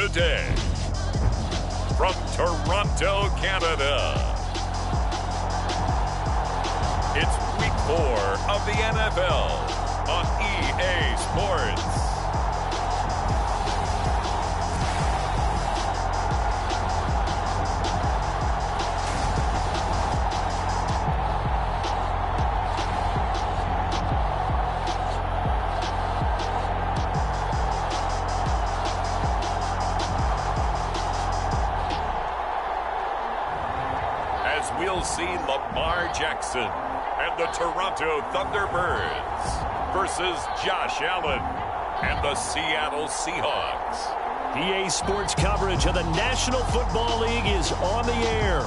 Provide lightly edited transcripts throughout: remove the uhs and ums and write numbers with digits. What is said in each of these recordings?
today, from Toronto, Canada, it's Week 4 of the NFL on EA Sports. We'll see Lamar Jackson and the Toronto Thunderbirds versus Josh Allen and the Seattle Seahawks. EA Sports coverage of the National Football League is on the air.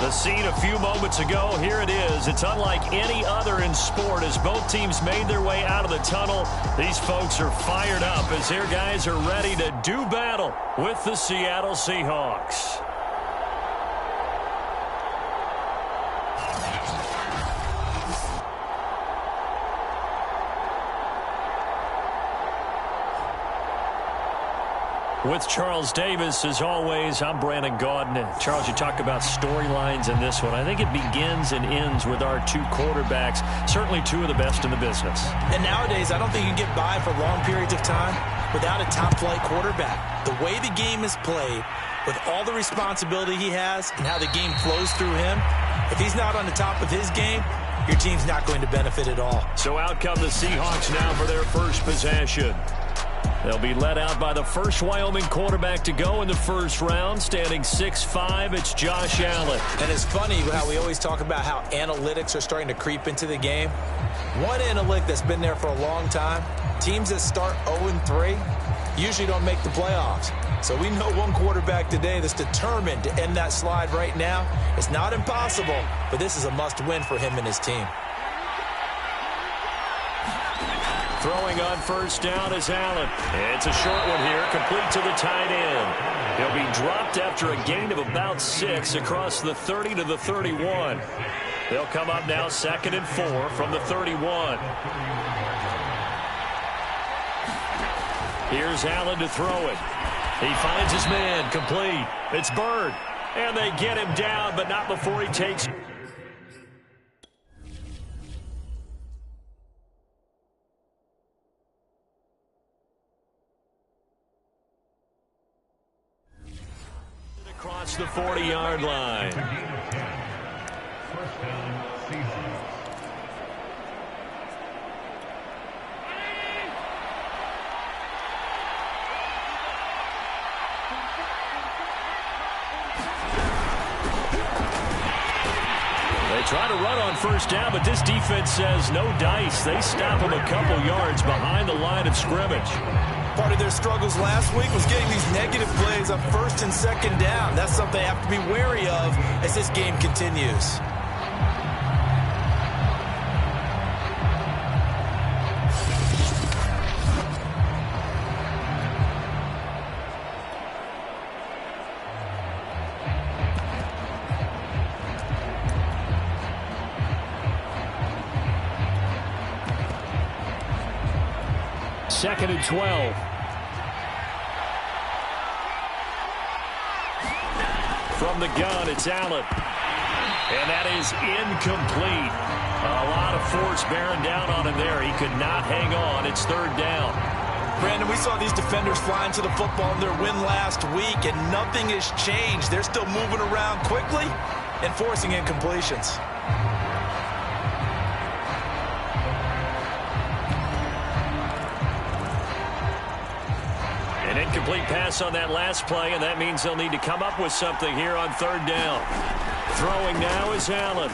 The scene a few moments ago, here it is. It's unlike any other in sport as both teams made their way out of the tunnel. These folks are fired up as their guys are ready to do battle with the Seattle Seahawks. With Charles Davis, as always, I'm Brandon Gaudin. Charles, you talk about storylines in this one. I think it begins and ends with our two quarterbacks, certainly two of the best in the business. And nowadays, I don't think you can get by for long periods of time without a top-flight quarterback. The way the game is played, with all the responsibility he has and how the game flows through him, if he's not on the top of his game, your team's not going to benefit at all. So out come the Seahawks now for their first possession. They'll be led out by the first Wyoming quarterback to go in the first round, standing 6'5". It's Josh Allen. And it's funny how we always talk about how analytics are starting to creep into the game. One analytic that's been there for a long time, teams that start 0-3 usually don't make the playoffs. So we know one quarterback today that's determined to end that slide right now. It's not impossible, but this is a must-win for him and his team. Throwing on first down is Allen. It's a short one here, complete to the tight end. He'll be dropped after a gain of about 6 across the 30 to the 31. They'll come up now 2nd and 4 from the 31. Here's Allen to throw it. He finds his man, complete. It's Bird. And they get him down, but not before he takes... across the 40-yard line. They try to run on first down, but this defense says no dice. They stop him a couple yards behind the line of scrimmage. Part of their struggles last week was getting these negative plays on 1st and 2nd down. That's something they have to be wary of as this game continues. Second and 12. From the gun, it's Allen. And that is incomplete. A lot of force bearing down on him there. He could not hang on. It's 3rd down. Brandon, we saw these defenders flying to the football in their win last week, and nothing has changed. They're still moving around quickly and forcing incompletions. An incomplete pass on that last play, and that means they'll need to come up with something here on 3rd down. Throwing now is Allen.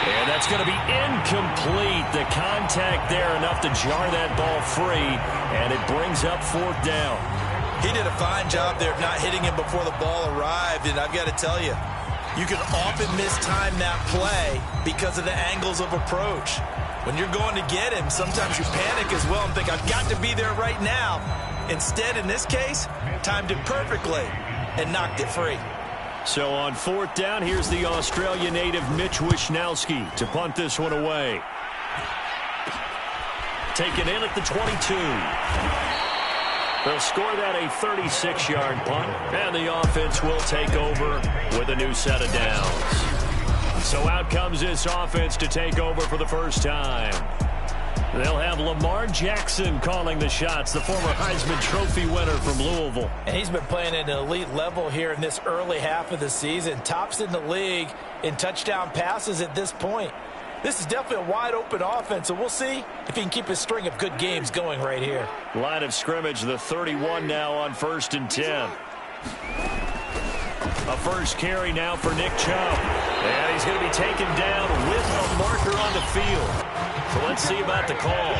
And that's going to be incomplete. The contact there enough to jar that ball free, and it brings up 4th down. He did a fine job there of not hitting him before the ball arrived, and I've got to tell you, you can often mistime that play because of the angles of approach. When you're going to get him, sometimes you panic as well and think, I've got to be there right now. Instead, in this case, timed it perfectly and knocked it free. So on 4th down, here's the Australia native Mitch Wishnowski to punt this one away. Taken in at the 22. They'll score that a 36-yard punt, and the offense will take over with a new set of downs. So out comes this offense to take over for the first time. They'll have Lamar Jackson calling the shots, the former Heisman Trophy winner from Louisville. And he's been playing at an elite level here in this early half of the season. Tops in the league in touchdown passes at this point. This is definitely a wide-open offense, so we'll see if he can keep his string of good games going right here. Line of scrimmage, the 31 now on 1st and 10. A first carry now for Nick Chubb. And he's going to be taken down with a marker on the field. So let's see about the call.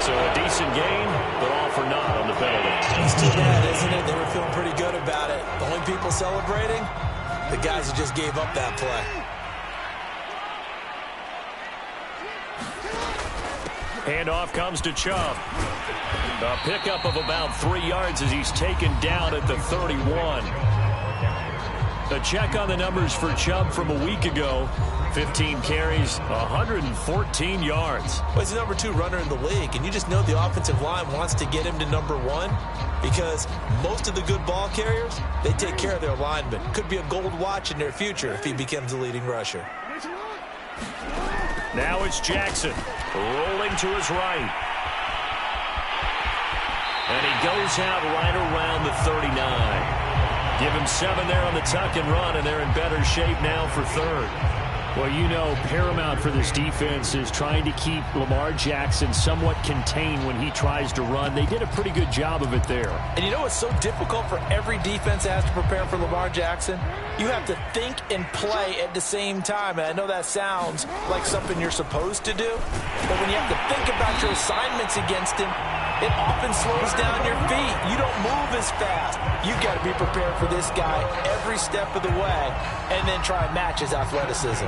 So a decent game, but all for naught on the penalty. It's too bad, isn't it? They were feeling pretty good about it. The only people celebrating, the guys who just gave up that play. Handoff comes to Chubb. A pickup of about 3 yards as he's taken down at the 31. A check on the numbers for Chubb from a week ago. 15 carries, 114 yards. Well, he's the number 2 runner in the league, and you just know the offensive line wants to get him to number 1 because most of the good ball carriers, they take care of their linemen. Could be a gold watch in their future if he becomes the leading rusher. Now it's Jackson rolling to his right. And he goes out right around the 39. Give him 7 there on the tuck and run, and they're in better shape now for 3rd. Well, you know, paramount for this defense is trying to keep Lamar Jackson somewhat contained when he tries to run. They did a pretty good job of it there. And you know what's so difficult for every defense that has to prepare for Lamar Jackson? You have to think and play at the same time. And I know that sounds like something you're supposed to do. But when you have to think about your assignments against him, it often slows down your feet. You don't move as fast. You've got to be prepared for this guy every step of the way and then try and match his athleticism.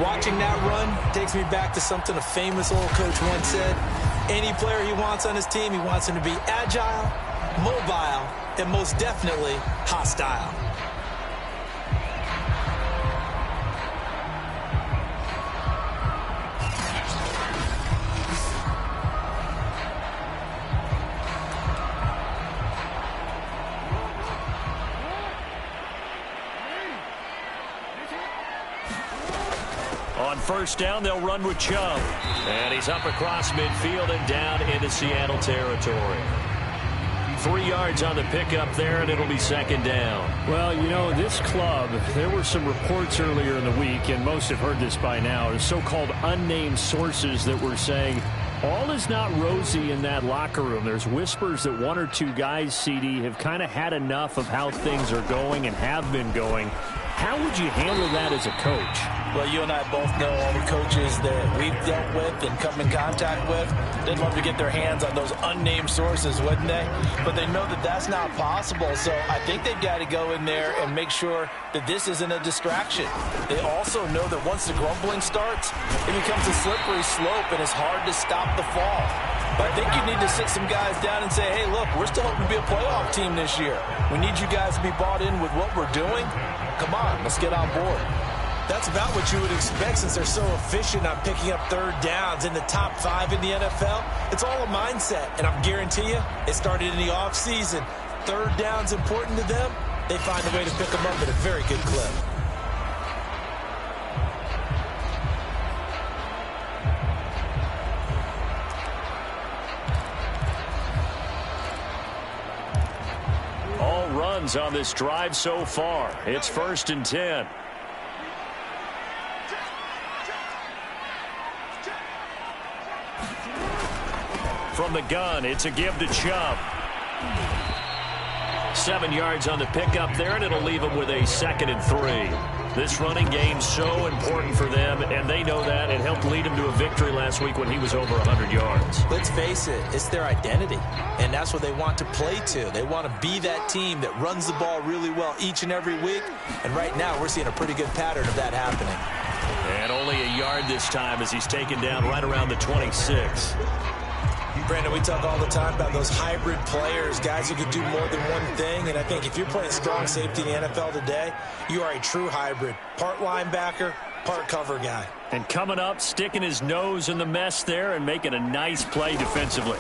Watching that run takes me back to something a famous old coach once said. Any player he wants on his team, he wants him to be agile, mobile, and most definitely hostile. On 1st down, they'll run with Chubb. And he's up across midfield and down into Seattle territory. 3 yards on the pickup there, and it'll be 2nd down. Well, you know, this club, there were some reports earlier in the week, and most have heard this by now, the so-called unnamed sources that were saying all is not rosy in that locker room. There's whispers that 1 or 2 guys, CD, have kind of had enough of how things are going and have been going. How would you handle that as a coach? Well, you and I both know all the coaches that we've dealt with and come in contact with. They'd love to get their hands on those unnamed sources, wouldn't they? But they know that that's not possible, so I think they've got to go in there and make sure that this isn't a distraction. They also know that once the grumbling starts, it becomes a slippery slope and it's hard to stop the fall. But I think you need to sit some guys down and say, hey, look, we're still hoping to be a playoff team this year. We need you guys to be bought in with what we're doing. Come on, let's get on board. That's about what you would expect since they're so efficient on picking up 3rd downs in the top 5 in the NFL. It's all a mindset, and I guarantee you, it started in the offseason. 3rd down's important to them. They find a way to pick them up at a very good clip. All runs on this drive so far. It's 1st and 10. From the gun, it's a give to Chubb. 7 yards on the pickup there, and it'll leave them with a 2nd and 3. This running game's so important for them, and they know that. It helped lead them to a victory last week when he was over 100 yards. Let's face it, it's their identity, and that's what they want to play to. They want to be that team that runs the ball really well each and every week, and right now we're seeing a pretty good pattern of that happening. And only a yard this time as he's taken down right around the 26. Brandon, we talk all the time about those hybrid players, guys who can do more than one thing, and I think if you're playing strong safety in the NFL today, you are a true hybrid. Part linebacker, part cover guy. And coming up, sticking his nose in the mess there and making a nice play defensively.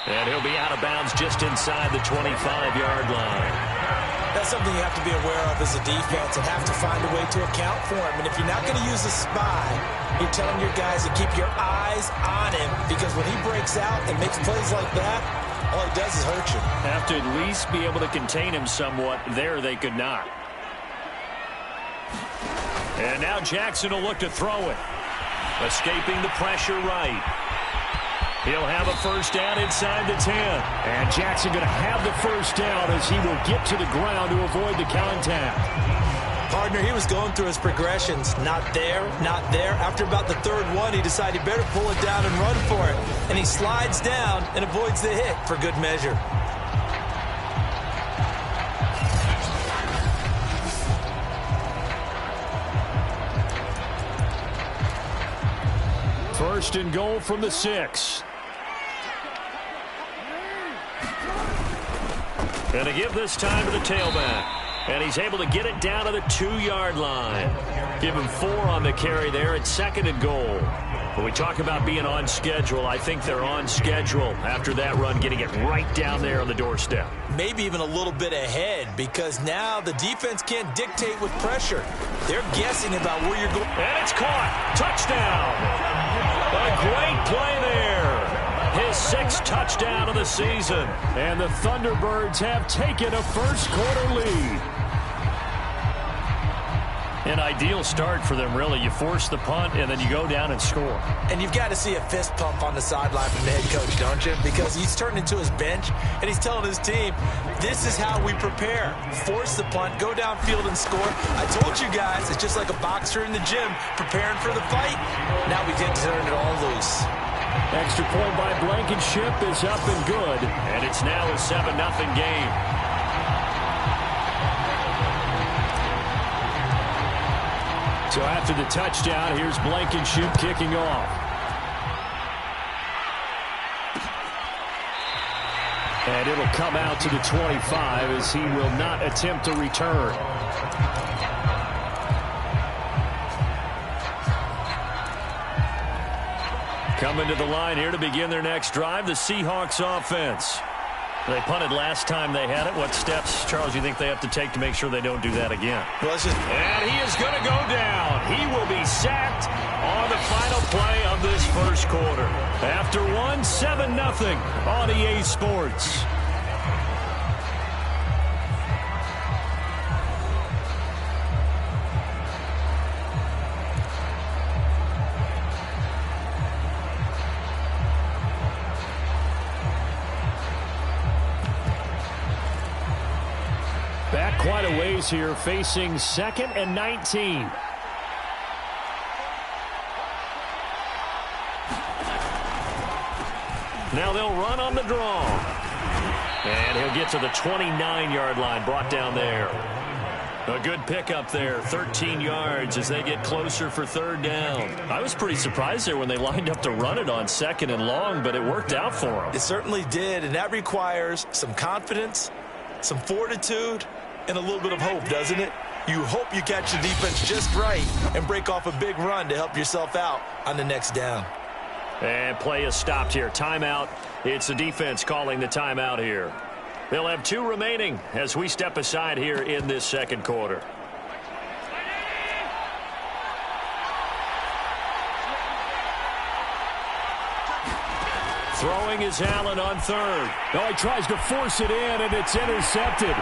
And he'll be out of bounds just inside the 25-yard line. That's something you have to be aware of as a defense and have to find a way to account for him. And if you're not going to use a spy, you're telling your guys to keep your eyes on him, because when he breaks out and makes plays like that, all he does is hurt you. Have to at least be able to contain him somewhat. There they could not. And now Jackson will look to throw it. Escaping the pressure right. He'll have a first down inside the 10. And Jackson going to have the first down as he will get to the ground to avoid the contact. Partner, he was going through his progressions. Not there, not there. After about the third one, he decided he better pull it down and run for it. And he slides down and avoids the hit for good measure. First and goal from the 6. And to give this time to the tailback. And he's able to get it down to the 2-yard line. Give him 4 on the carry there at second and goal. When we talk about being on schedule, I think they're on schedule after that run, getting it right down there on the doorstep. Maybe even a little bit ahead, because now the defense can't dictate with pressure. They're guessing about where you're going. And it's caught. Touchdown. A great play there. His 6th touchdown of the season. And the Thunderbirds have taken a first-quarter lead. An ideal start for them, really. You force the punt, and then you go down and score. And you've got to see a fist pump on the sideline from the head coach, don't you? Because he's turned into his bench, and he's telling his team, this is how we prepare. Force the punt, go downfield and score. I told you guys, it's just like a boxer in the gym preparing for the fight. Now we get to turn it all loose. Extra point by Blankenship is up and good. And it's now a 7-0 game. So after the touchdown, here's Blankenship kicking off. And it'll come out to the 25 as he will not attempt a return. Coming to the line here to begin their next drive, the Seahawks offense. They punted last time they had it. What steps, Charles, do you think they have to take to make sure they don't do that again? Well, and he is going to go down. He will be sacked on the final play of this first quarter. After 7-0 on EA Sports. Back quite a ways here, facing 2nd and 19. Now they'll run on the draw. And he'll get to the 29-yard line, brought down there. A good pickup there, 13 yards as they get closer for 3rd down. I was pretty surprised there when they lined up to run it on 2nd and long, but it worked out for them. It certainly did, and that requires some confidence, some fortitude, and a little bit of hope, doesn't it? You hope you catch the defense just right and break off a big run to help yourself out on the next down. And play is stopped here. Timeout. It's the defense calling the timeout here. They'll have 2 remaining as we step aside here in this second quarter. Throwing is Allen on 3rd. Oh, he tries to force it in, and it's intercepted.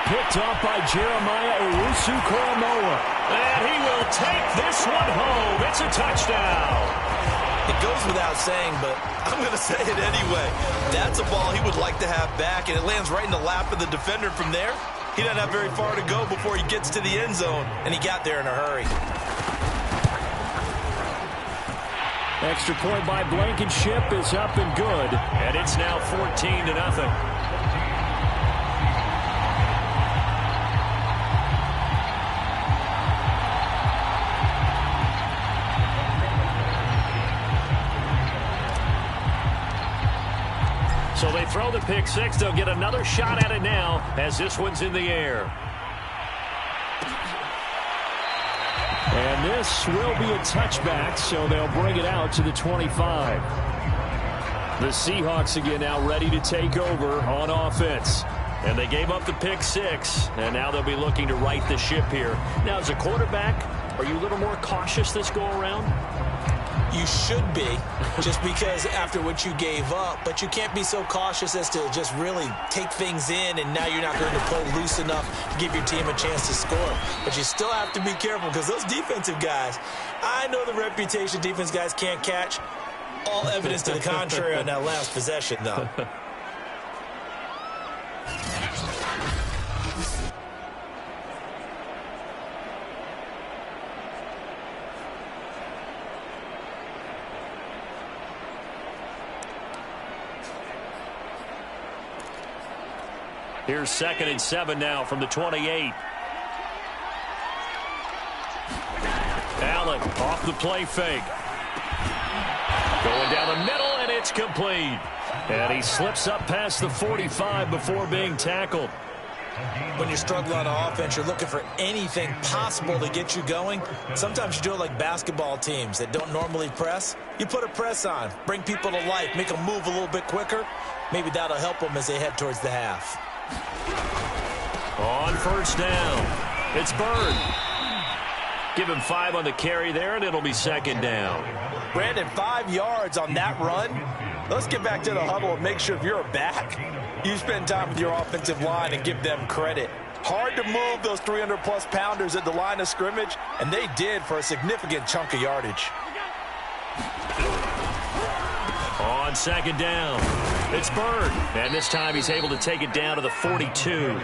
Picked off by Jeremiah Owusu-Koramoah. And he will take this one home. It's a touchdown. It goes without saying, but I'm going to say it anyway. That's a ball he would like to have back, and it lands right in the lap of the defender from there. He doesn't have very far to go before he gets to the end zone, and he got there in a hurry. Extra point by Blankenship is up and good. And it's now 14-0. So they throw the pick six. They'll get another shot at it now as this one's in the air. And this will be a touchback, so they'll bring it out to the 25. The Seahawks again now ready to take over on offense. And they gave up the pick six, and now they'll be looking to right the ship here. Now, as a quarterback, are you a little more cautious this go-around? You should be, just because after what you gave up. But you can't be so cautious as to just really take things in, and now you're not going to play loose enough to give your team a chance to score. But you still have to be careful because those defensive guys, I know the reputation defense guys can't catch. All evidence to the contrary on that last possession, though. Here's 2nd and 7 now from the 28. Allen off the play fake. Going down the middle, and it's complete. And he slips up past the 45 before being tackled. When you're struggling on offense, you're looking for anything possible to get you going. Sometimes you do it like basketball teams that don't normally press. You put a press on, bring people to life, make them move a little bit quicker. Maybe that'll help them as they head towards the half. On first down, it's Bird. Give him 5 on the carry there, and it'll be 2nd down. Brandon, 5 yards on that run. Let's get back to the huddle and make sure if you're a back, you spend time with your offensive line and give them credit. Hard to move those 300-plus pounders at the line of scrimmage, and they did for a significant chunk of yardage. On 2nd down, it's Bird. And this time he's able to take it down to the 42.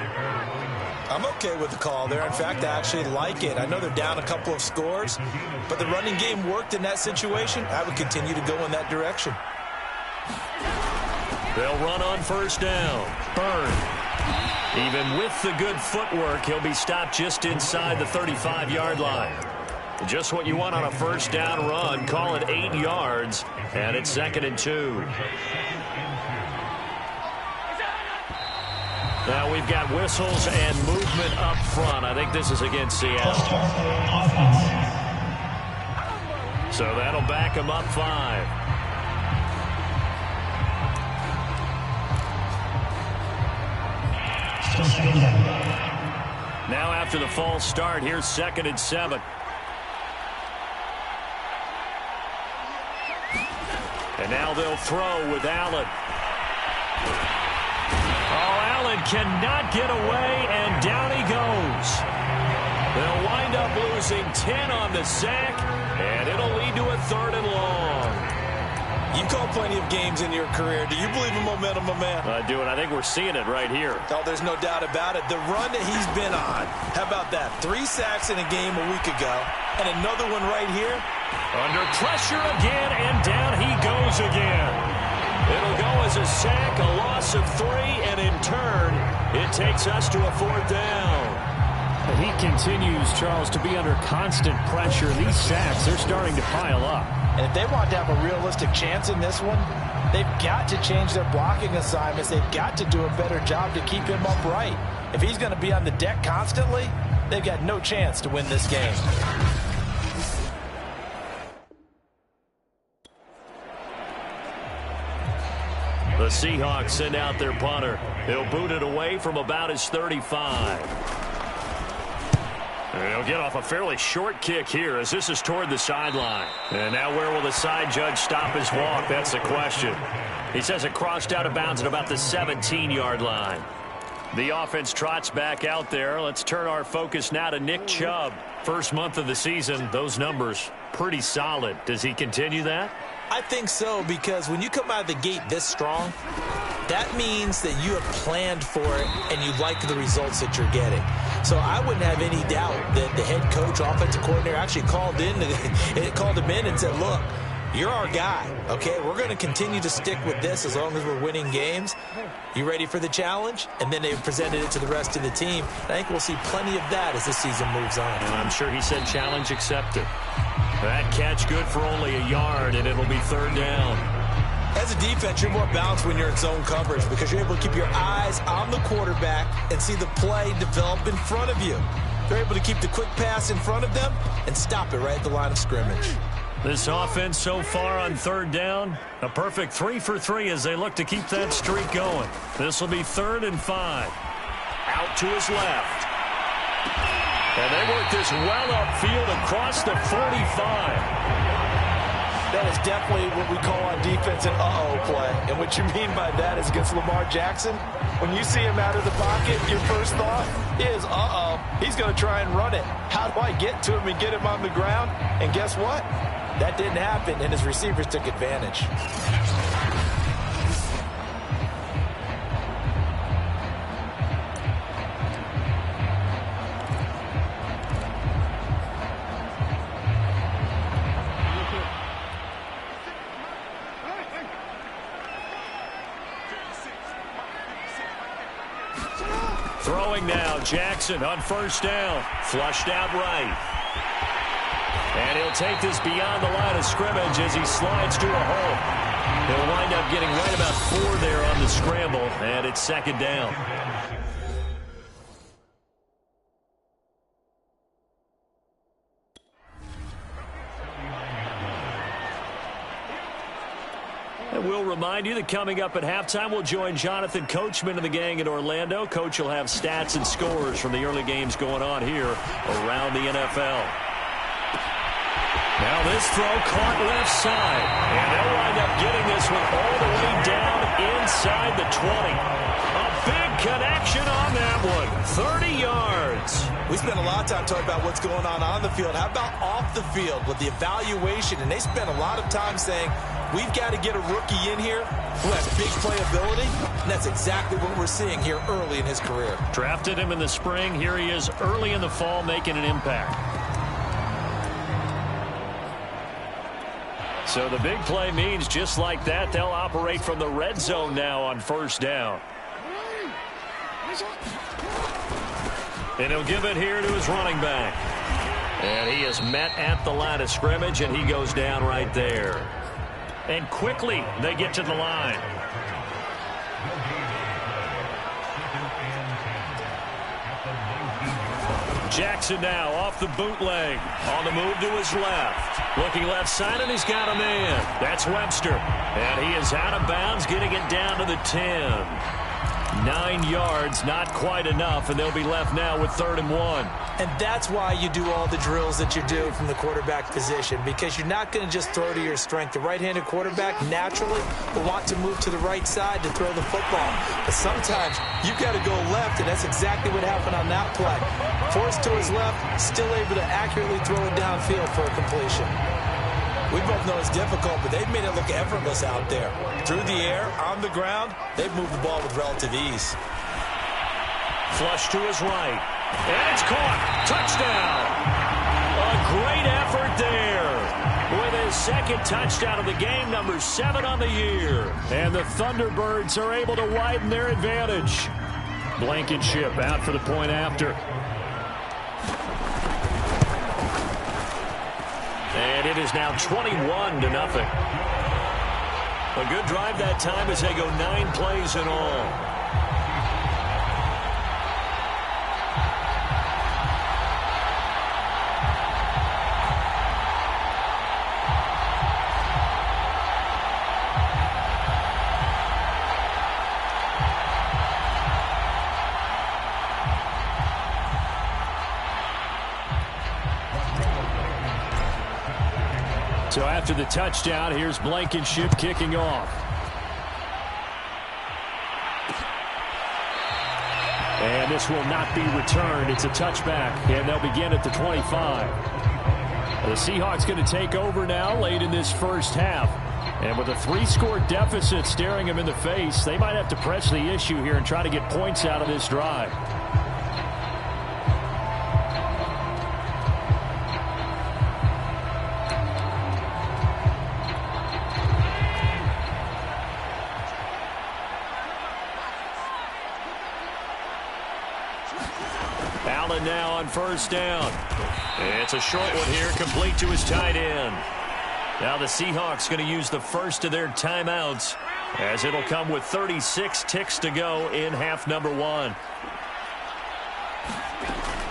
I'm okay with the call there. In fact, I actually like it. I know they're down a couple of scores, but the running game worked in that situation. I would continue to go in that direction. They'll run on first down. Bird. Even with the good footwork, he'll be stopped just inside the 35-yard line. Just what you want on a first down run. Call it 8 yards, and it's 2nd and 2. Now we've got whistles and movement up front. I think this is against Seattle. So that'll back them up 5. Now after the false start, here's 2nd and 7. And now they'll throw with Allen. Allen cannot get away, and down he goes. They'll wind up losing 10 on the sack, and it'll lead to a 3rd and long. You've called plenty of games in your career. Do you believe in momentum, my man? I do, and I think we're seeing it right here. Oh, there's no doubt about it. The run that he's been on, how about that? 3 sacks in a game a week ago, and another one right here. Under pressure again, and down he goes again. It'll go as a sack, a loss of 3, and in turn, it takes us to a 4th down. He continues, Charles, to be under constant pressure. These sacks, they're starting to pile up. And if they want to have a realistic chance in this one, they've got to change their blocking assignments. They've got to do a better job to keep him upright. If he's going to be on the deck constantly, they've got no chance to win this game. The Seahawks send out their punter. He'll boot it away from about his 35. And he'll get off a fairly short kick here as this is toward the sideline. And now where will the side judge stop his walk? That's the question. He says it crossed out of bounds at about the 17-yard line. The offense trots back out there. Let's turn our focus now to Nick Chubb. First month of the season, those numbers pretty solid. Does he continue that? I think so, because when you come out of the gate this strong, that means that you have planned for it and you like the results that you're getting. So I wouldn't have any doubt that the head coach, offensive coordinator actually called him in and said, look, you're our guy, okay? We're going to continue to stick with this as long as we're winning games. You ready for the challenge? And then they presented it to the rest of the team. I think we'll see plenty of that as the season moves on. And I'm sure he said challenge accepted. That catch good for only a yard, and it'll be 3rd down. As a defense, you're more balanced when you're in zone coverage because you're able to keep your eyes on the quarterback and see the play develop in front of you. They're able to keep the quick pass in front of them and stop it right at the line of scrimmage. This offense so far on third down, a perfect 3 for 3 as they look to keep that streak going. This will be 3rd and 5. Out to his left. And they work this well upfield across the 45. That is definitely what we call on defense an uh-oh play. And what you mean by that is against Lamar Jackson, when you see him out of the pocket, your first thought is, uh-oh, he's going to try and run it. How do I get to him and get him on the ground? And guess what? That didn't happen, and his receivers took advantage. Throwing now, Jackson on first down. Flushed out right. And he'll take this beyond the line of scrimmage as he slides to a hole. He'll wind up getting right about 4 there on the scramble, and it's 2nd down. And we'll remind you that coming up at halftime, we'll join Jonathan Coachman and the gang in Orlando. Coach will have stats and scores from the early games going on here around the NFL. Now this throw caught left side. And they'll wind up getting this one all the way down inside the 20. A big connection on that one. 30 yards. We spent a lot of time talking about what's going on the field. How about off the field with the evaluation? And they spent a lot of time saying, we've got to get a rookie in here who has big playability. And that's exactly what we're seeing here early in his career. Drafted him in the spring. Here he is early in the fall making an impact. So the big play means just like that, they'll operate from the red zone now on first down. And he'll give it here to his running back. And he is met at the line of scrimmage, and he goes down right there. And quickly they get to the line. Jackson now off the bootleg. On the move to his left. Looking left side, and he's got a man. That's Webster. And he is out of bounds, getting it down to the 10. 9 yards, not quite enough, and they'll be left now with 3rd and 1. And that's why you do all the drills that you do from the quarterback position, because you're not going to just throw to your strength. The right-handed quarterback naturally will want to move to the right side to throw the football. But sometimes you've got to go left, and that's exactly what happened on that play. Forced to his left, still able to accurately throw it downfield for a completion. We both know it's difficult, but they've made it look effortless out there. Through the air, on the ground, they've moved the ball with relative ease. Flush to his right. And it's caught. Touchdown. A great effort there. With his 2nd touchdown of the game, number 7 on the year. And the Thunderbirds are able to widen their advantage. Blankenship out for the point after. And it is now 21-0. A good drive that time as they go 9 plays in all. So after the touchdown, here's Blankenship kicking off. And this will not be returned. It's a touchback, and they'll begin at the 25. The Seahawks going to take over now late in this first half. And with a 3-score deficit staring them in the face, they might have to press the issue here and try to get points out of this drive. Allen now on first down. It's a short one here, complete to his tight end. Now the Seahawks going to use the first of their timeouts, as it'll come with 36 ticks to go in half number 1.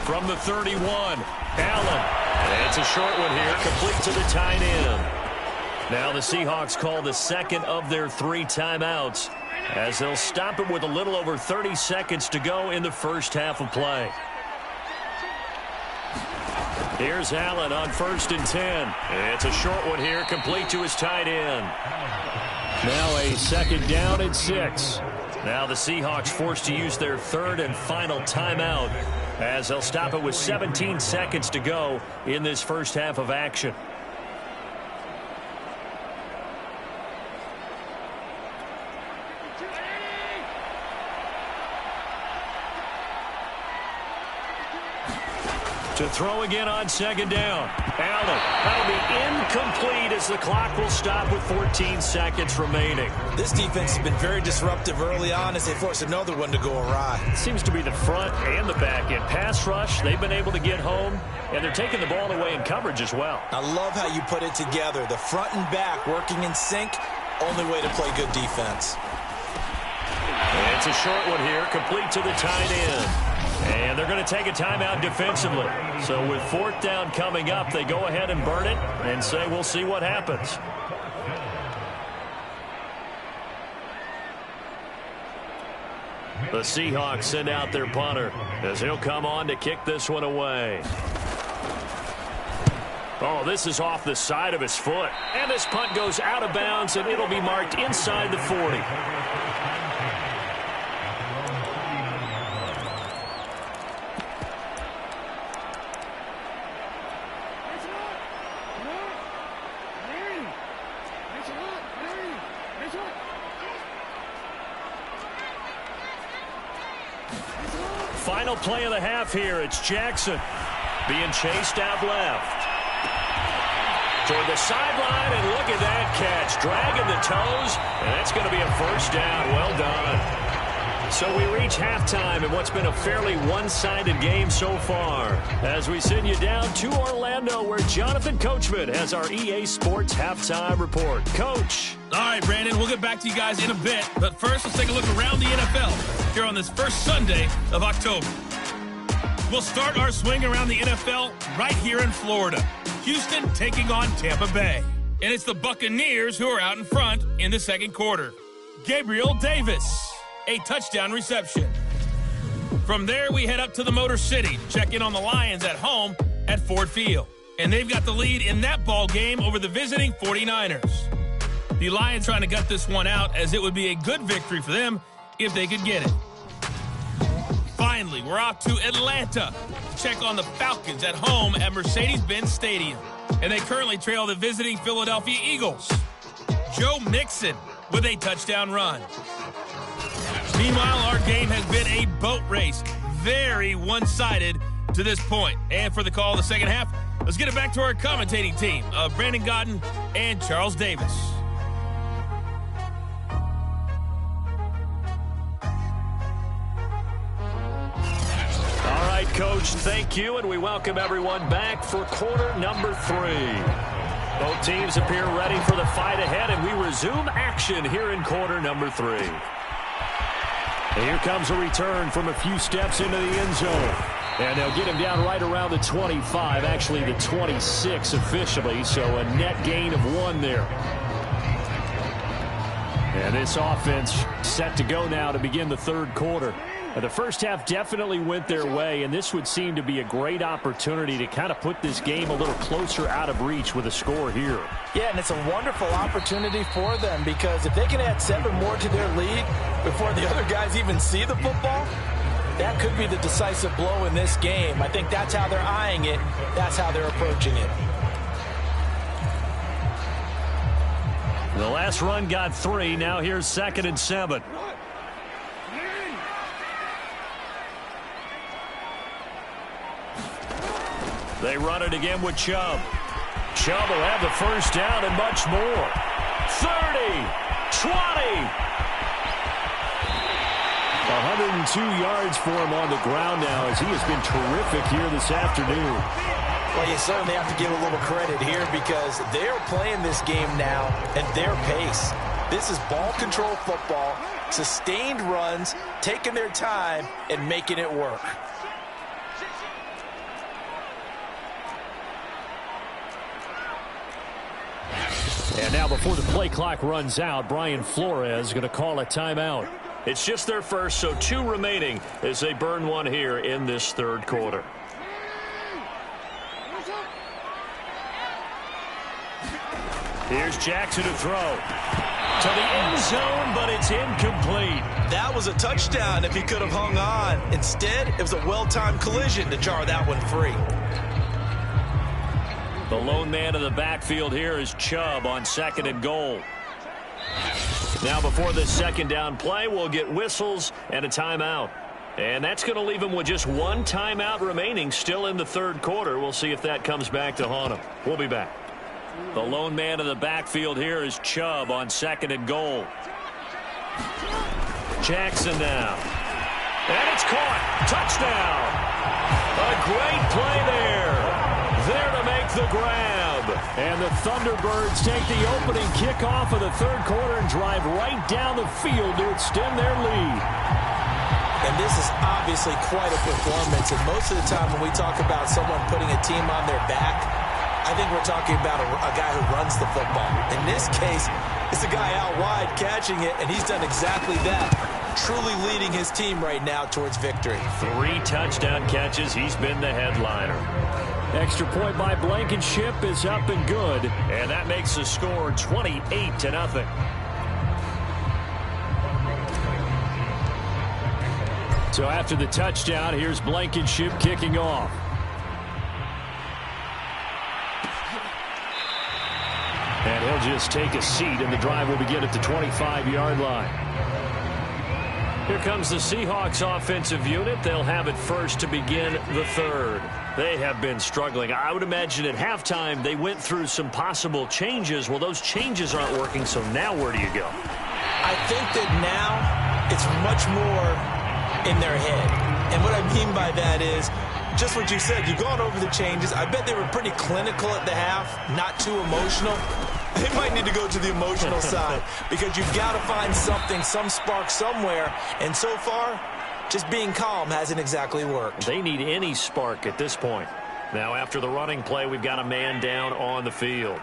From the 31, Allen. It's a short one here, complete to the tight end. Now the Seahawks call the second of their 3 timeouts, as they'll stop it with a little over 30 seconds to go in the first half of play. Here's Allen on 1st and 10. It's a short one here, complete to his tight end. Now a second down and 6. Now the Seahawks forced to use their 3rd and final timeout, as they'll stop it with 17 seconds to go in this first half of action. To throw again on 2nd down. Allen. That'll be incomplete as the clock will stop with 14 seconds remaining. This defense has been very disruptive early on as they force another one to go awry. Seems to be the front and the back end. Pass rush, they've been able to get home, and they're taking the ball away in coverage as well. I love how you put it together. The front and back working in sync, only way to play good defense. It's a short one here, complete to the tight end. And they're going to take a timeout defensively. So with 4th down coming up, they go ahead and burn it and say we'll see what happens. The Seahawks send out their punter as he'll come on to kick this one away. Oh, this is off the side of his foot. And this punt goes out of bounds, and it'll be marked inside the 40. Final play of the half here. It's Jackson being chased out left. Toward the sideline, and look at that catch. Dragging the toes, and that's going to be a first down. Well done. So we reach halftime in what's been a fairly one-sided game so far, as we send you down to Orlando, where Jonathan Coachman has our EA Sports halftime report. Coach. All right, Brandon, we'll get back to you guys in a bit. But first, let's take a look around the NFL here on this first Sunday of October. We'll start our swing around the NFL right here in Florida. Houston taking on Tampa Bay. And it's the Buccaneers who are out in front in the second quarter. Gabriel Davis, a touchdown reception. From there, we head up to the Motor City to check in on the Lions at home at Ford Field. And they've got the lead in that ball game over the visiting 49ers. The Lions trying to gut this one out, as it would be a good victory for them if they could get it. Finally, we're off to Atlanta to check on the Falcons at home at Mercedes-Benz Stadium. And they currently trail the visiting Philadelphia Eagles. Joe Mixon with a touchdown run. Meanwhile, our game has been a boat race. Very one-sided to this point. And for the call of the second half, let's get it back to our commentating team of Brandon Godden and Charles Davis. All right, Coach, thank you, and we welcome everyone back for quarter number 3. Both teams appear ready for the fight ahead, and we resume action here in quarter number 3. And here comes a return from a few steps into the end zone. And they'll get him down right around the 25, actually the 26 officially, so a net gain of 1 there. And this offense set to go now to begin the third quarter. And the first half definitely went their way, and this would seem to be a great opportunity to kind of put this game a little closer out of reach with a score here. Yeah, and it's a wonderful opportunity for them, because if they can add 7 more to their lead before the other guys even see the football, that could be the decisive blow in this game. I think that's how they're eyeing it. That's how they're approaching it. The last run got 3. Now here's 2nd and 7. They run it again with Chubb. Chubb will have the first down and much more. 30, 20. 102 yards for him on the ground now, as he has been terrific here this afternoon. Well, you certainly have to give a little credit here because they're playing this game now at their pace. This is ball control football, sustained runs, taking their time, and making it work. And now before the play clock runs out, Brian Flores is going to call a timeout. It's just their first, so 2 remaining as they burn one here in this third quarter. Here's Jackson to throw. To the end zone, but it's incomplete. That was a touchdown if he could have hung on. Instead, it was a well-timed collision to jar that one free. The lone man in the backfield here is Chubb on 2nd and goal. Now before this second down play, we'll get whistles and a timeout. And that's going to leave him with just 1 timeout remaining still in the third quarter. We'll see if that comes back to haunt him. We'll be back. The lone man in the backfield here is Chubb on 2nd and goal. Jackson now. And it's caught. Touchdown. A great play there. There to make the grab. And the Thunderbirds take the opening kickoff of the third quarter and drive right down the field to extend their lead. And this is obviously quite a performance. And most of the time when we talk about someone putting a team on their back, I think we're talking about a guy who runs the football. In this case, it's a guy out wide catching it, and he's done exactly that. Truly leading his team right now towards victory. 3 touchdown catches. He's been the headliner. Extra point by Blankenship is up and good. And that makes the score 28-0. So after the touchdown, here's Blankenship kicking off. And he'll just take a seat, and the drive will begin at the 25-yard line. Here comes the Seahawks offensive unit. They'll have it first to begin the third. They have been struggling. I would imagine at halftime they went through some possible changes. Well, those changes aren't working, so now where do you go? I think that now it's much more in their head. And what I mean by that is just what you said. You've gone over the changes. I bet they were pretty clinical at the half, not too emotional. They might need to go to the emotional side because you've got to find something, some spark somewhere. And so far, just being calm hasn't exactly worked. They need any spark at this point. Now, after the running play, we've got a man down on the field.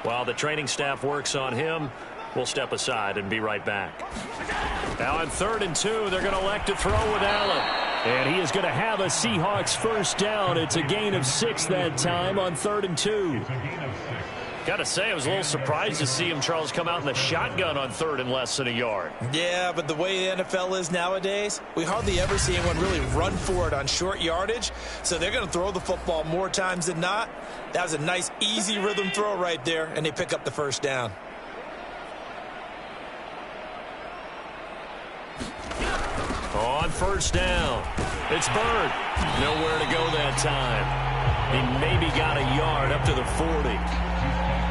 While the training staff works on him, we'll step aside and be right back. Now on 3rd and 2, they're going to elect to throw with Allen. And he is going to have a Seahawks first down. It's a gain of 6 that time on 3rd and 2. Got to say, I was a little surprised to see him, Charles, come out in the shotgun on 3rd and less than a yard. Yeah, but the way the NFL is nowadays, we hardly ever see anyone really run for it on short yardage. So they're going to throw the football more times than not. That was a nice, easy rhythm throw right there, and they pick up the first down. On 1st down, it's Bird. Nowhere to go that time. He maybe got a yard up to the 40.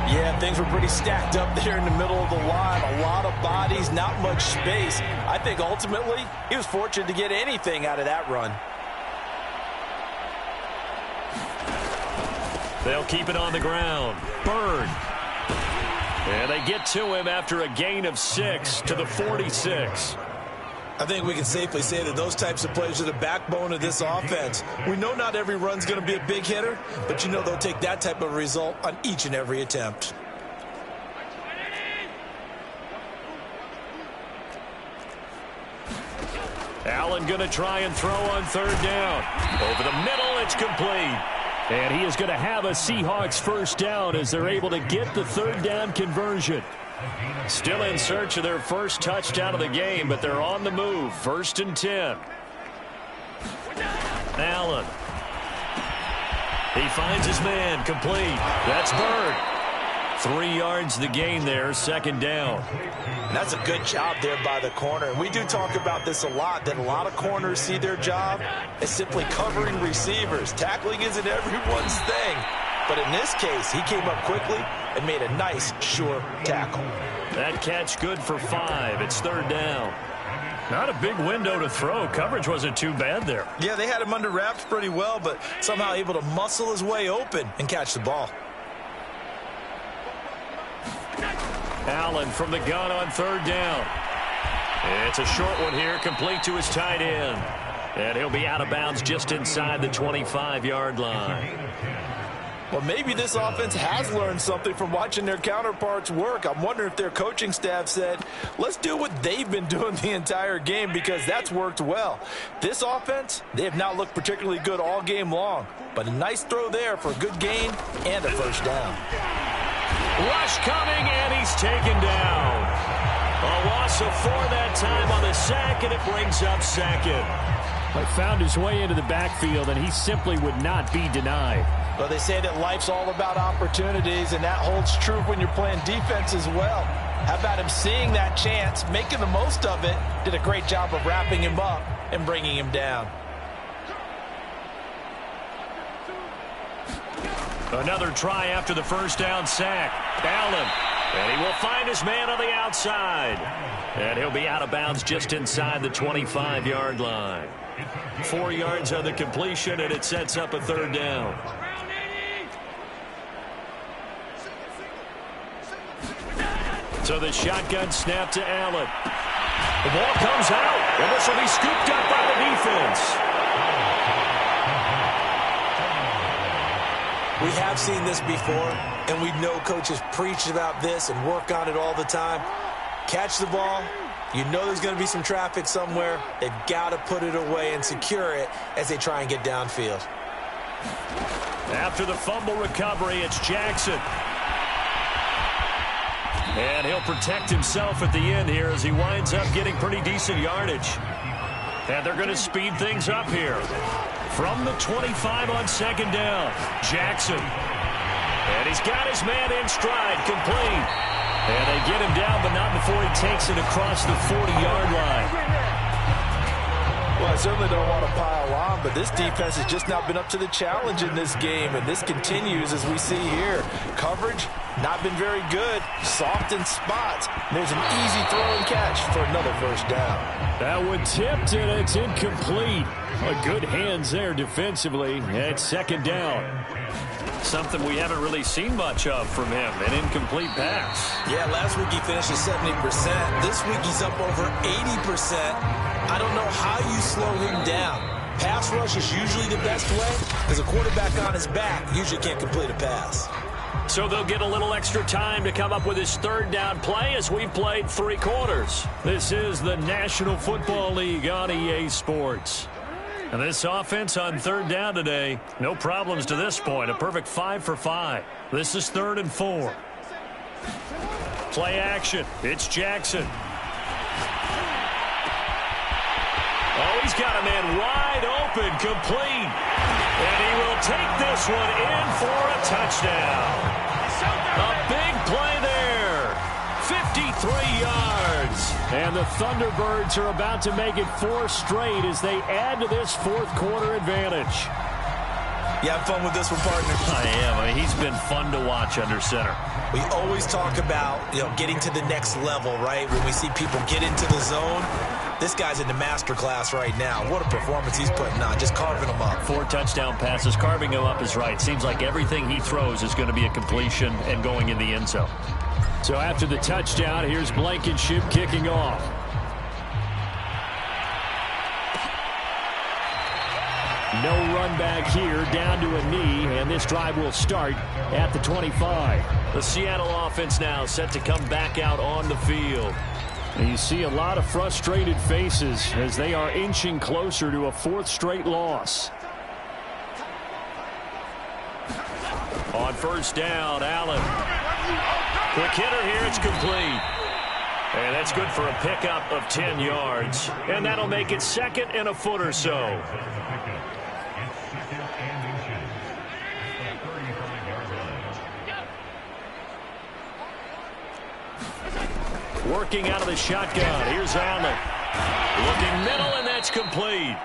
Yeah, things were pretty stacked up there in the middle of the line. A lot of bodies, not much space. I think ultimately he was fortunate to get anything out of that run. They'll keep it on the ground. Bird. And they get to him after a gain of 6 to the 46. I think we can safely say that those types of plays are the backbone of this offense. We know not every run's going to be a big hitter, but you know they'll take that type of result on each and every attempt. Allen going to try and throw on 3rd down. Over the middle, it's complete. And he is going to have a Seahawks first down as they're able to get the 3rd down conversion. Still in search of their first touchdown of the game, but they're on the move. 1st and 10. Allen. He finds his man, complete. That's Bird. 3 yards the gain there, 2nd down. And that's a good job there by the corner. And we do talk about this a lot, that a lot of corners see their job as simply covering receivers. Tackling isn't everyone's thing. But in this case, he came up quickly and made a nice, sure tackle. That catch good for 5. It's 3rd down. Not a big window to throw. Coverage wasn't too bad there. Yeah, they had him under wraps pretty well, but somehow able to muscle his way open and catch the ball. Allen from the gun on third down. It's a short one here, complete to his tight end. And he'll be out of bounds just inside the 25-yard line. Well, maybe this offense has learned something from watching their counterparts work. I'm wondering if their coaching staff said, let's do what they've been doing the entire game, because that's worked well. This offense, they have not looked particularly good all game long. But a nice throw there for a good gain and a first down. Rush coming, and he's taken down. A loss of 4 that time on the sack, and it brings up second. He found his way into the backfield, and he simply would not be denied. Well, they say that life's all about opportunities, and that holds true when you're playing defense as well. How about him seeing that chance, making the most of it, did a great job of wrapping him up and bringing him down. Another try after the first down sack. Allen, and he will find his man on the outside. And he'll be out of bounds just inside the 25-yard line. 4 yards on the completion, and it sets up a third down. So the shotgun snap to Allen. The ball comes out, and this will be scooped up by the defense. We have seen this before, and we know coaches preach about this and work on it all the time. Catch the ball. You know there's going to be some traffic somewhere. They've got to put it away and secure it as they try and get downfield. After the fumble recovery, it's Jackson. And he'll protect himself at the end here as he winds up getting pretty decent yardage. And they're going to speed things up here. From the 25 on second down, Jackson. And he's got his man in stride, complete. And they get him down, but not before he takes it across the 40-yard line. Well, I certainly don't want to pile on, but this defense has just not been up to the challenge in this game, and this continues as we see here. Coverage, not been very good, soft in spots. There's an easy throw and catch for another first down. That one tipped, and it's incomplete. Good hands there defensively, and it's second down. Something we haven't really seen much of from him, an incomplete pass. Yeah, last week he finished at 70%. This week he's up over 80%. I don't know how you slow him down. Pass rush is usually the best way, because a quarterback on his back usually can't complete a pass. So they'll get a little extra time to come up with his third down play as we've played 3 quarters. This is the National Football League on EA Sports. And this offense on third down today, no problems to this point. A perfect 5 for 5. This is 3rd and 4. Play action. It's Jackson. Oh, he's got a man wide open, complete. And he will take this one in for a touchdown. A big play there. 53 yards. And the Thunderbirds are about to make it 4 straight as they add to this 4th quarter advantage. You have fun with this one, partner? I am. I mean, he's been fun to watch under center. We always talk about, getting to the next level, right? When we see people get into the zone, this guy's in the master class right now. What a performance he's putting on, just carving them up. 4 touchdown passes. Carving him up is right. Seems like everything he throws is going to be a completion and going in the end zone. So after the touchdown, here's Blankenship kicking off. No run back here, down to a knee, and this drive will start at the 25. The Seattle offense now set to come back out on the field. And you see a lot of frustrated faces as they are inching closer to a 4th straight loss. On first down, Allen. Quick hitter here, it's complete. And that's good for a pickup of 10 yards. And that'll make it 2nd and a foot or so. Working out of the shotgun. Here's Allen. Looking middle, and that's complete.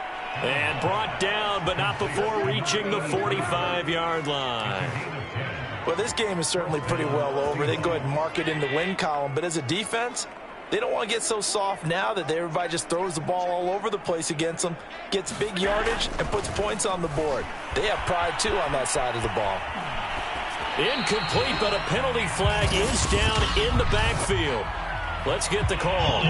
And brought down, but not before reaching the 45-yard line. Well, this game is certainly pretty well over. They can go ahead and mark it in the win column. But as a defense, They don't want to get so soft now that everybody just throws the ball all over the place against them, gets big yardage, and puts points on the board. They have pride, too, on that side of the ball. Incomplete, but a penalty flag is down in the backfield. Let's get the call.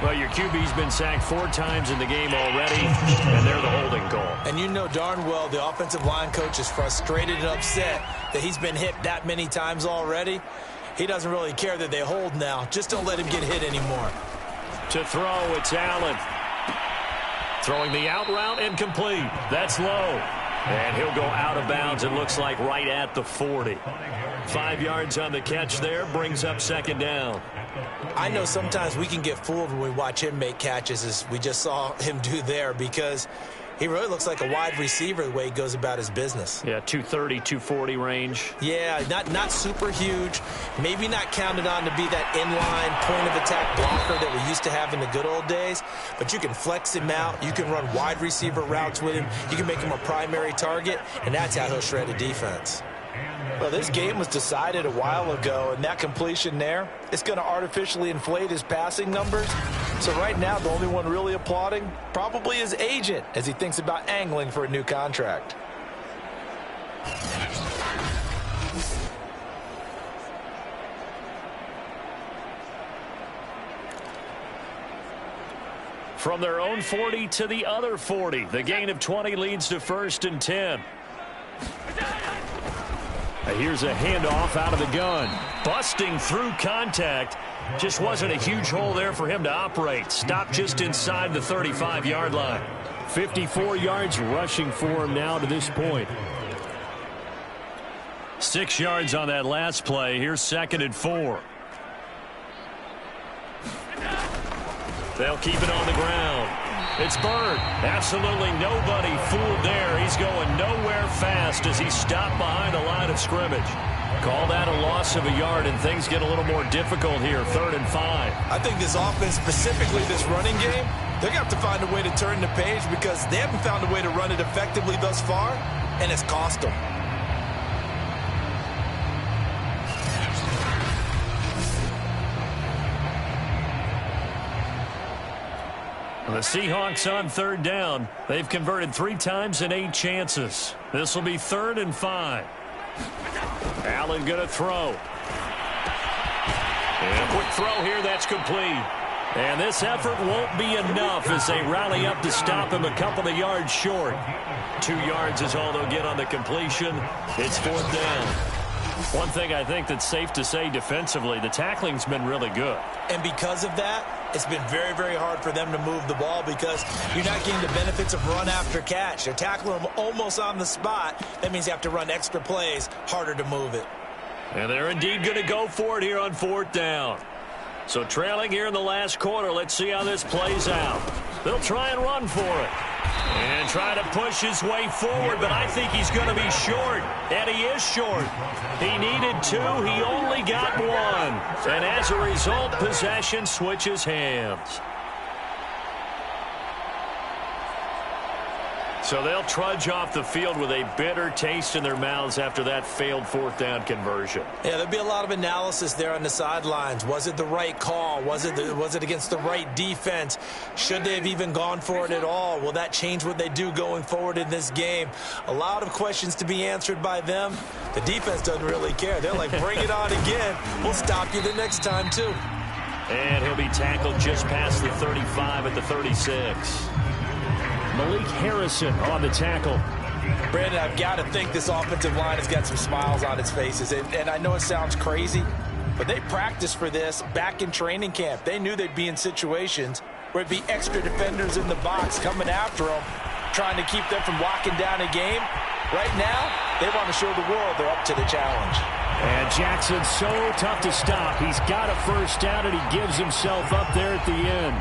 Well, your QB's been sacked 4 times in the game already, and they're the holding call. And you know darn well the offensive line coach is frustrated and upset that he's been hit that many times already. He doesn't really care that they hold now. Just don't let him get hit anymore. To throw, it's Allen. Throwing the out route and complete. That's low. And he'll go out of bounds, it looks like right at the 40. 5 yards on the catch there, brings up second down. I know sometimes we can get fooled when we watch him make catches, as we just saw him do there, because he really looks like a wide receiver the way he goes about his business. Yeah, 230, 240 range. Yeah, not super huge. Maybe not counted on to be that inline point-of-attack blocker that we used to have in the good old days. But you can flex him out. You can run wide receiver routes with him. You can make him a primary target, and that's how he'll shred a defense. Well, this game was decided a while ago, and that completion there, it's going to artificially inflate his passing numbers. So right now, the only one really applauding probably his agent as he thinks about angling for a new contract. From their own 40 to the other 40. The gain of 20 leads to 1st and 10. Here's a handoff out of the gun. Busting through contact. Just wasn't a huge hole there for him to operate. Stopped just inside the 35-yard line. 54 yards rushing for him now to this point. 6 yards on that last play. Here's 2nd and 4. They'll keep it on the ground. It's Bird. Absolutely nobody fooled there. He's going nowhere fast as he's stopped behind the line of scrimmage. Call that a loss of a yard, and things get a little more difficult here. 3rd and 5. I think this offense, specifically this running game, they're going to have to find a way to turn the page because they haven't found a way to run it effectively thus far, and it's cost them. The Seahawks on 3rd down. They've converted 3 times in 8 chances. This will be 3rd and 5. Allen going to throw. And a quick throw here, that's complete. And this effort won't be enough as they rally up to stop him a couple of yards short. 2 yards is all they'll get on the completion. It's 4th down. One thing I think that's safe to say defensively, the tackling's been really good. And because of that, it's been very, very hard for them to move the ball because you're not getting the benefits of run after catch. They're tackling them almost on the spot. That means you have to run extra plays, harder to move it. And they're indeed going to go for it here on 4th down. So trailing here in the last quarter, let's see how this plays out. They'll try and run for it. And try to push his way forward, but I think he's going to be short. And he is short. He needed 2. He only got 1. And as a result, possession switches hands. So they'll trudge off the field with a bitter taste in their mouths after that failed 4th down conversion. Yeah, there'll be a lot of analysis there on the sidelines. Was it the right call? Was it against the right defense? Should they have even gone for it at all? Will that change what they do going forward in this game? A lot of questions to be answered by them. The defense doesn't really care. They're like, bring it on again. We'll stop you the next time, too. And he'll be tackled just past the 35 at the 36. Malik Harrison on the tackle. Brandon, I've got to think this offensive line has got some smiles on its faces. And I know it sounds crazy, but they practiced for this back in training camp. They knew they'd be in situations where it'd be extra defenders in the box coming after them, trying to keep them from locking down a game. Right now, they want to show the world they're up to the challenge. And Jackson's so tough to stop. He's got a first down, and he gives himself up there at the end.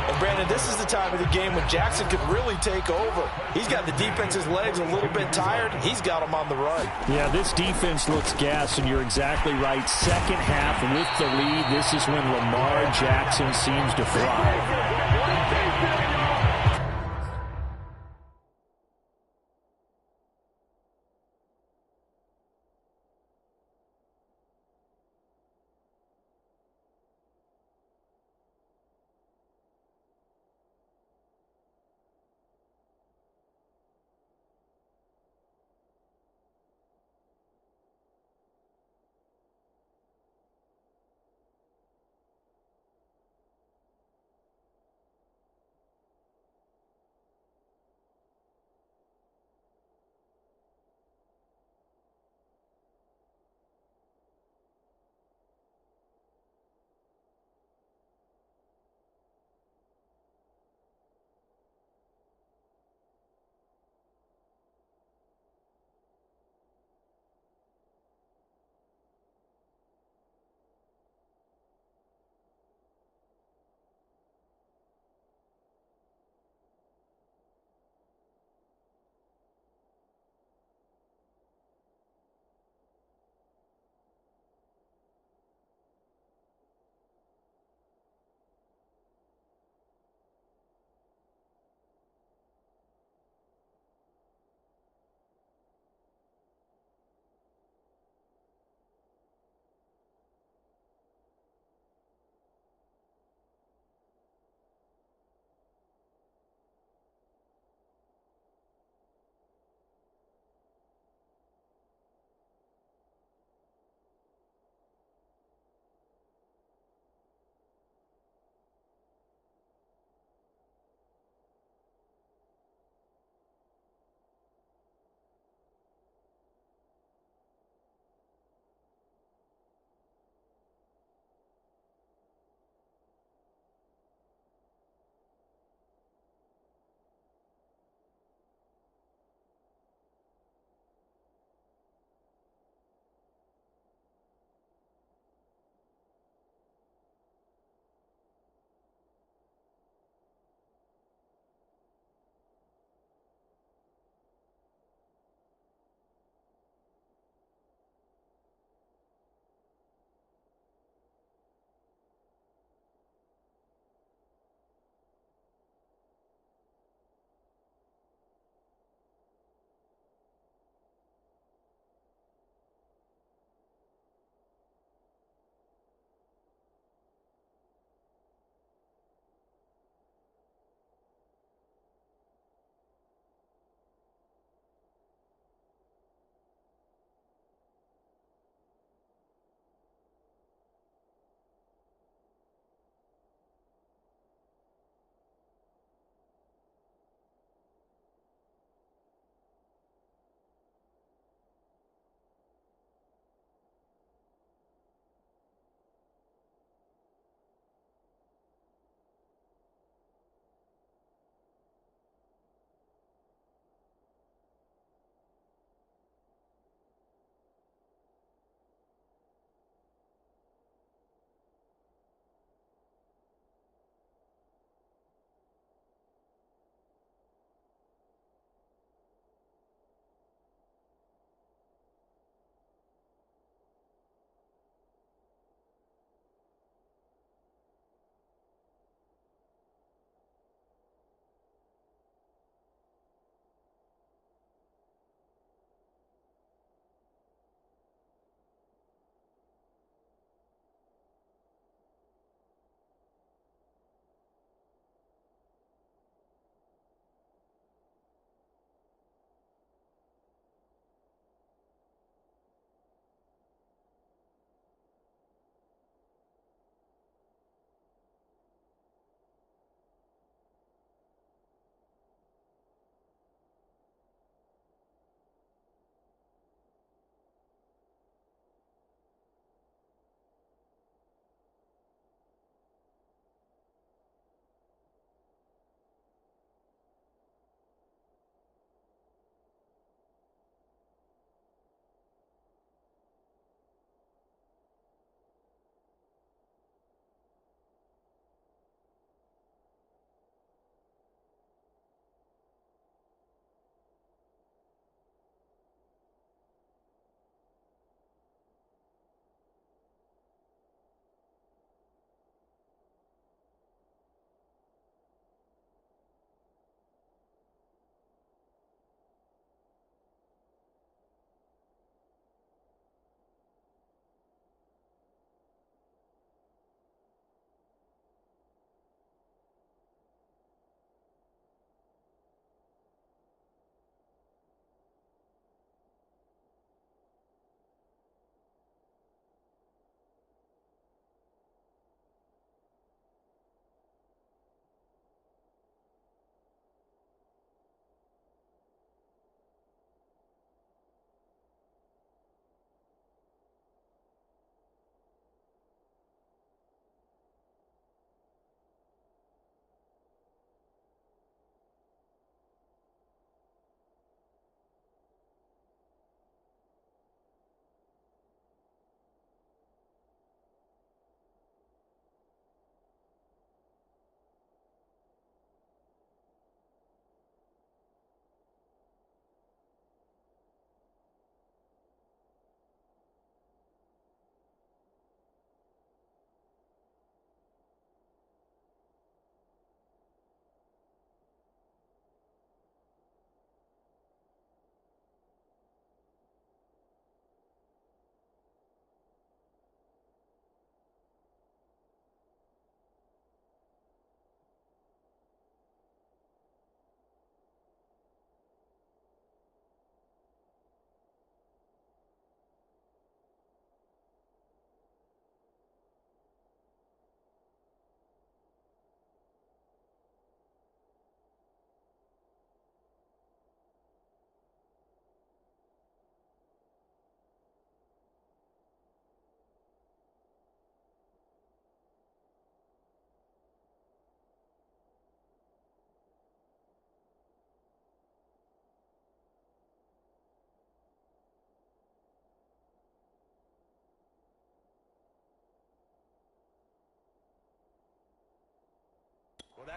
And, Brandon, this is the time of the game when Jackson could really take over. He's got the defense's legs a little bit tired. He's got them on the run. Yeah, this defense looks gassed, and you're exactly right. Second half with the lead, this is when Lamar Jackson seems to thrive.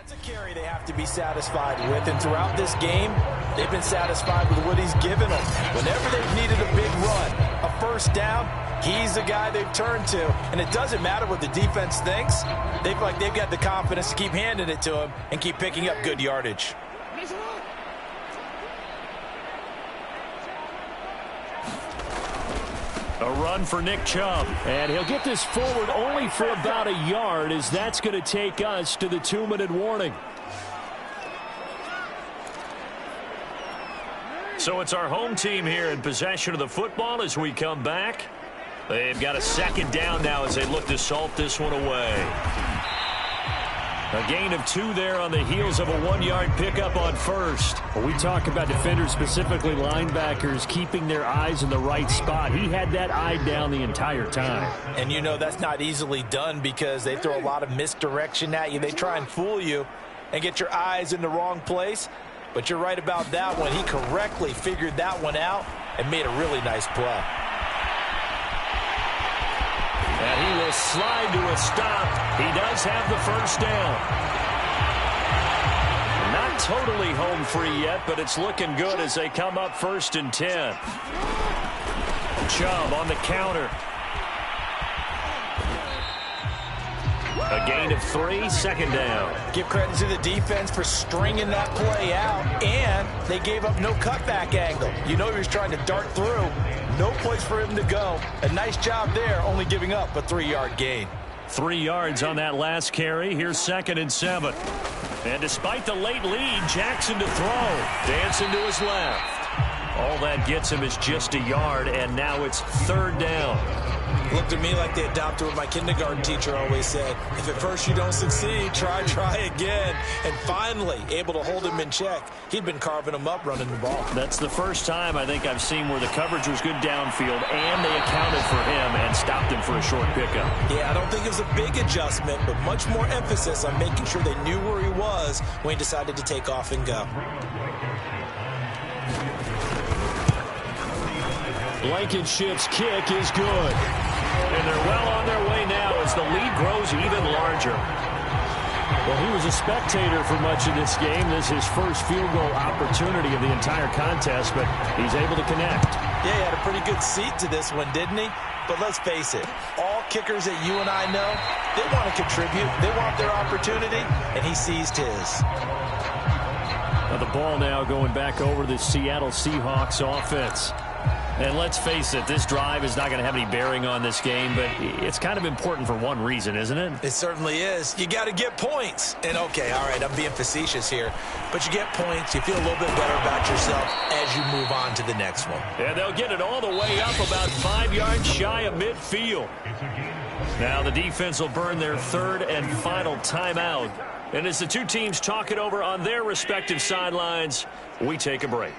That's a carry they have to be satisfied with, and throughout this game, they've been satisfied with what he's given them. Whenever they've needed a big run, a first down, he's the guy they've turned to, and it doesn't matter what the defense thinks. They feel like they've got the confidence to keep handing it to him and keep picking up good yardage. A run for Nick Chubb. And he'll get this forward only for about a yard, as that's going to take us to the 2-minute warning. So it's our home team here in possession of the football as we come back. They've got a second down now as they look to salt this one away. A gain of 2 there on the heels of a 1-yard pickup on first. When we talk about defenders, specifically linebackers, keeping their eyes in the right spot, he had that eye down the entire time. And you know that's not easily done because they throw a lot of misdirection at you. They try and fool you and get your eyes in the wrong place. But you're right about that one. He correctly figured that one out and made a really nice play. And he will slide to a stop. He does have the first down. Not totally home free yet, but it's looking good as they come up 1st and 10. Chubb on the counter. A gain of 3, second down. Give credit to the defense for stringing that play out, and they gave up no cutback angle. You know he was trying to dart through. No place for him to go. A nice job there, only giving up a 3-yard gain. 3 yards on that last carry. Here's 2nd and 7. And despite the late lead, Jackson to throw. Dancing to his left. All that gets him is just a yard, and now it's 3rd down. Looked at me like they adopted what my kindergarten teacher always said. If at first you don't succeed, try again. And finally, able to hold him in check. He'd been carving him up running the ball. That's the first time I think I've seen where the coverage was good downfield, and they accounted for him and stopped him for a short pickup. Yeah, I don't think it was a big adjustment, but much more emphasis on making sure they knew where he was when he decided to take off and go. Blankenship's kick is good. And they're well on their way now as the lead grows even larger. Well, he was a spectator for much of this game. This is his first field goal opportunity of the entire contest, but he's able to connect. Yeah, he had a pretty good seat to this one, didn't he? But let's face it, all kickers that you and I know, they want to contribute. They want their opportunity, and he seized his. Now the ball now going back over the Seattle Seahawks offense. And let's face it, this drive is not going to have any bearing on this game, but it's kind of important for one reason, isn't it? It certainly is. You got to get points. And, okay, all right, I'm being facetious here. But you get points, you feel a little bit better about yourself as you move on to the next one. And they'll get it all the way up about 5 yards shy of midfield. Now the defense will burn their 3rd and final timeout. And as the two teams talk it over on their respective sidelines, we take a break.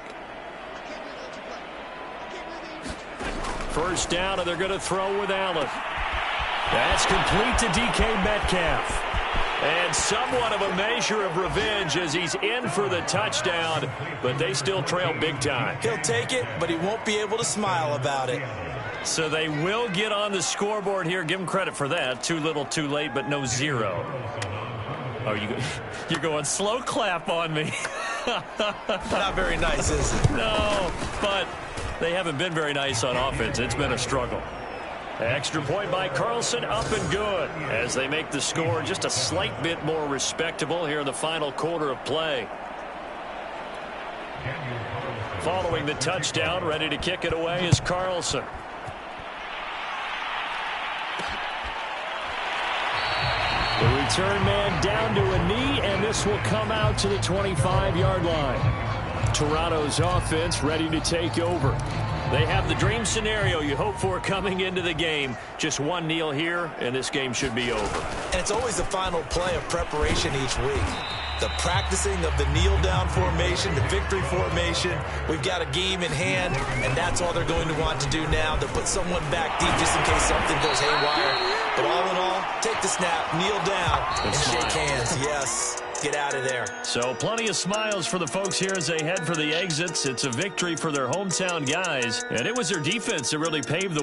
First down, and they're going to throw with Allen. That's complete to DK Metcalf. And somewhat of a measure of revenge as he's in for the touchdown, but they still trail big time. He'll take it, but he won't be able to smile about it. So they will get on the scoreboard here. Give them credit for that. Too little, too late, but no 0. Oh, you're going slow clap on me. Not very nice, is it? No, but they haven't been very nice on offense. It's been a struggle. Extra point by Carlson, up and good as they make the score just a slight bit more respectable here in the final quarter of play. Following the touchdown, ready to kick it away is Carlson. The return man down to a knee, and this will come out to the 25-yard line. Toronto's offense ready to take over. They have the dream scenario you hope for coming into the game. Just one kneel here, and this game should be over. And it's always the final play of preparation each week. The practicing of the kneel-down formation, the victory formation. We've got a game in hand, and that's all they're going to want to do now. To put someone back deep just in case something goes haywire. But all in all, take the snap, kneel down, and shake hands. Yes, get out of there. So plenty of smiles for the folks here as they head for the exits. It's a victory for their hometown guys, and it was their defense that really paved the